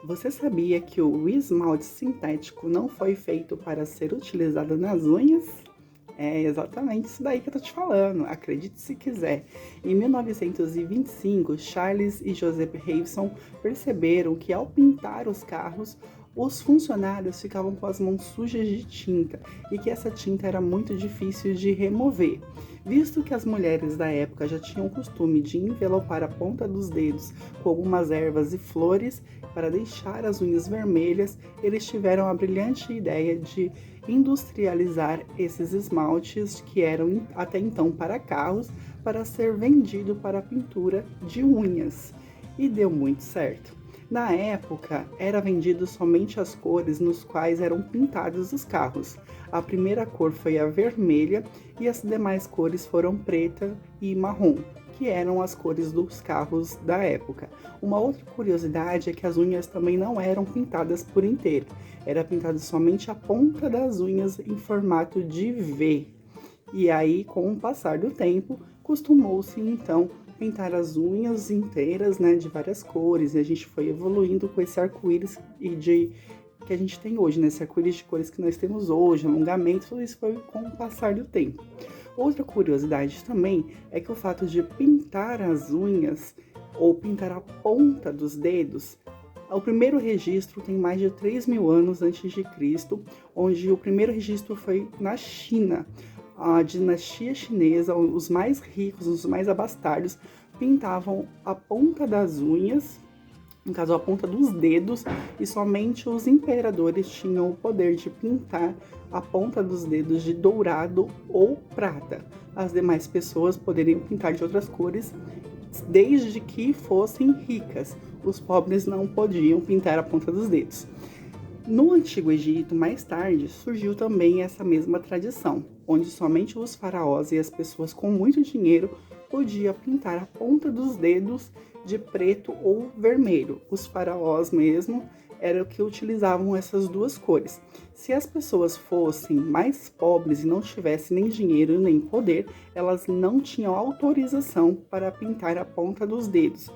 Você sabia que o esmalte sintético não foi feito para ser utilizado nas unhas? É exatamente isso daí que eu tô te falando, acredite se quiser. Em 1925, Charles e Joseph Revson perceberam que ao pintar os carros, os funcionários ficavam com as mãos sujas de tinta e que essa tinta era muito difícil de remover. Visto que as mulheres da época já tinham o costume de envelopar a ponta dos dedos com algumas ervas e flores para deixar as unhas vermelhas, eles tiveram a brilhante ideia de industrializar esses esmaltes que eram até então para carros, para ser vendido para pintura de unhas. E deu muito certo. Na época, era vendido somente as cores nos quais eram pintados os carros. A primeira cor foi a vermelha e as demais cores foram preta e marrom, que eram as cores dos carros da época. Uma outra curiosidade é que as unhas também não eram pintadas por inteiro, era pintada somente a ponta das unhas em formato de V. E aí, com o passar do tempo, costumou-se então pintar as unhas inteiras, né, de várias cores, e a gente foi evoluindo com esse arco-íris que a gente tem hoje, né, esse arco-íris de cores que nós temos hoje, alongamento, tudo isso foi com o passar do tempo. Outra curiosidade também é que o fato de pintar as unhas ou pintar a ponta dos dedos, o primeiro registro tem mais de 3.000 anos antes de Cristo, onde o primeiro registro foi na China. A dinastia chinesa, os mais ricos, os mais abastardos, pintavam a ponta das unhas, no caso a ponta dos dedos, e somente os imperadores tinham o poder de pintar a ponta dos dedos de dourado ou prata. As demais pessoas poderiam pintar de outras cores, desde que fossem ricas. Os pobres não podiam pintar a ponta dos dedos. No Antigo Egito, mais tarde, surgiu também essa mesma tradição, onde somente os faraós e as pessoas com muito dinheiro podiam pintar a ponta dos dedos de preto ou vermelho. Os faraós mesmo eram que utilizavam essas duas cores. Se as pessoas fossem mais pobres e não tivessem nem dinheiro nem poder, elas não tinham autorização para pintar a ponta dos dedos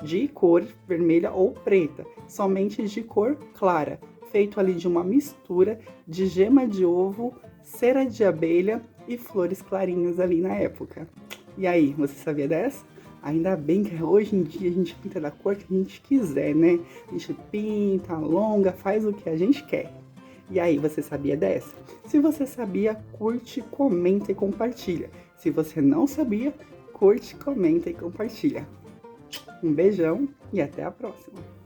de cor vermelha ou preta, somente de cor clara, feito ali de uma mistura de gema de ovo, cera de abelha e flores clarinhas ali na época. E aí, você sabia dessa? Ainda bem que hoje em dia a gente pinta da cor que a gente quiser, né? A gente pinta, alonga, faz o que a gente quer. E aí, você sabia dessa? Se você sabia, curte, comenta e compartilha. Se você não sabia, curte, comenta e compartilha. Um beijão e até a próxima!